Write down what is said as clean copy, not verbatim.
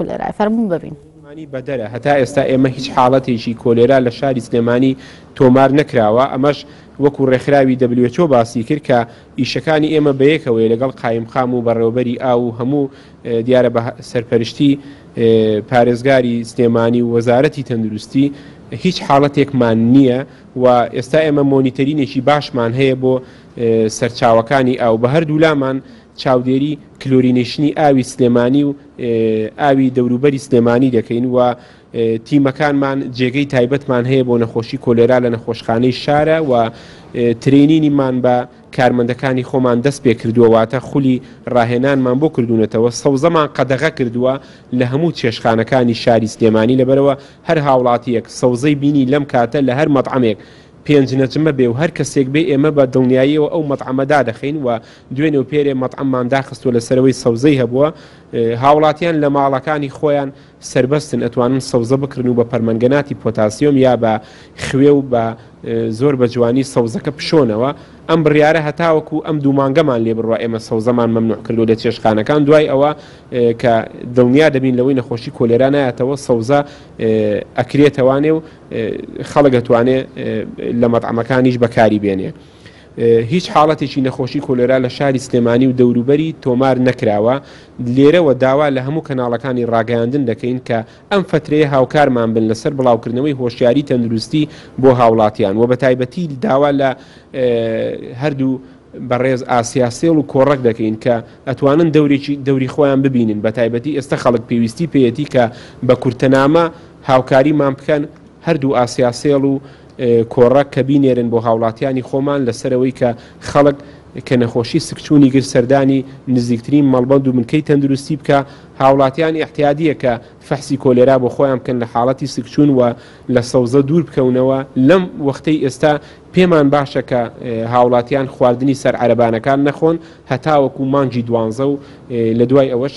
کولێرای فەرموو ببین. بەدەرە هەتا ئێستا ئێمە هیچ حاڵەتێکی کۆلێرا لە شاری سلێمانی تۆمار نەکراوە. ئەمەش وەکو ڕێکخراوی WHO باسی کرد کە ئیشەکانی ئێمە بەیەکەوەی لەگەڵ قایمخام و بەڕێوەبەری ئاو و هەموو دیارە بە سەرپەرشتی پارێزگاری سلێمانی و وەزارەتی تەندروستی هیچ حاڵەتێکمان نییە و ئێستا ئێمە مۆنیتەرینێکی باشمان هەیە بۆ سەرچاوەکانی ئاو بە هەردوو لامان چاودێری کلۆرینێشنی ئاوی سلێمانی و ئاوی دەوروبەری سلێمانی دەکەین و تیمەکانمان جێگەی تایبەتمان هەیە بۆ نەخۆشی کۆلێرا لە نەخۆشخانەی شارە و ترێنینیمان بە کارمەندەکانی خۆمان دەست پێ کردووەواتە خولی ڕاهێنانمان بۆ کردوونەتەوە سەوزەمان قەدەغە کردووە لە هەموو چێشخانەکانی شاری سلێمانی لەبەرەوە هەر هاوڵاتیەک سەوزەی بینی لەم کاتە لە هەر مەطعەمێک پێنج نەجمە بێ و هەر کەسێک بێ ئێمە بە دڵنیاییەوە ئەو مەطعەمەدا دەخین و دوێنێ و پێرێ مەطعەممان داخستووە لەسەرەوەی سەوزەی هەبووە هاوڵاتیان لە ماڵەکانی خۆیان سربەستن ئەتوانن سەوزە بکردن و بە پەرمەنگەناتی پۆتاسیۆم یا بە خوێ و بە زۆر بە جوانی سەوزەکە پشۆنەوە ئەم بڕیارە هەتاوەکو ئەم دوومانگەمان لێ بڕوە ئێمە سەوزەمان مەمنوع کردو لە چێشخانەکان دوای ئەوە کە دڵنیا دەبین لەوەی نەخۆشی کۆلێرا نایەتەوە سەوزە ئەکرێتەوانێ و خەڵک دەتوانێت لە مەطعەمەکانیش بەکاری بێنێ. هیچ حاڵەتێکی نەخۆشی کۆلێرا لە شاری سلێمانی و دەوروبەری تۆمار نەکراوە. لێرەوە داوا لە هەموو کەناڵەکانی ڕاگەیاندن دەکەین کە ئەم فترەیە هاوکارمان بن لەسەر بڵاوکردنەوەی هۆشیاری تەندروستی بۆ هاوڵاتیان و بە تایبەتی داوا لە هەردوو بەڕێز ئاسیاسێڵ و کۆڕک دەکەین کە ئەتوانن دەوری خۆیان ببینن بە تایبەتی ئێستا خەڵک پێویستی پێیەتی کە بە کورتەنامە هاوکاریمان بکەن هەردوو ئاسیاسێڵ و کۆڕک کە بینێرن بۆ هاوڵاتیانی خۆمان لەسەرەوەی کە خەڵک کە نەخۆشی سکچوونی گر سەردانی نزیکترین مەڵبەند و منکەی تەندروستی بکە هاوڵاتیان احتیادیە کە فەحسی کۆلێرا بۆ خۆیان بکەن لە حاڵەتی سکچوون و لە سەوزە دوور بکەونەوە. لەم وەختەی ئێستا پێمان باشە کە هاوڵاتیان خواردنی سەر عەرەبانەکان نەخۆن هەتاوەکو مانگی 12 و لە دوای ئەوەش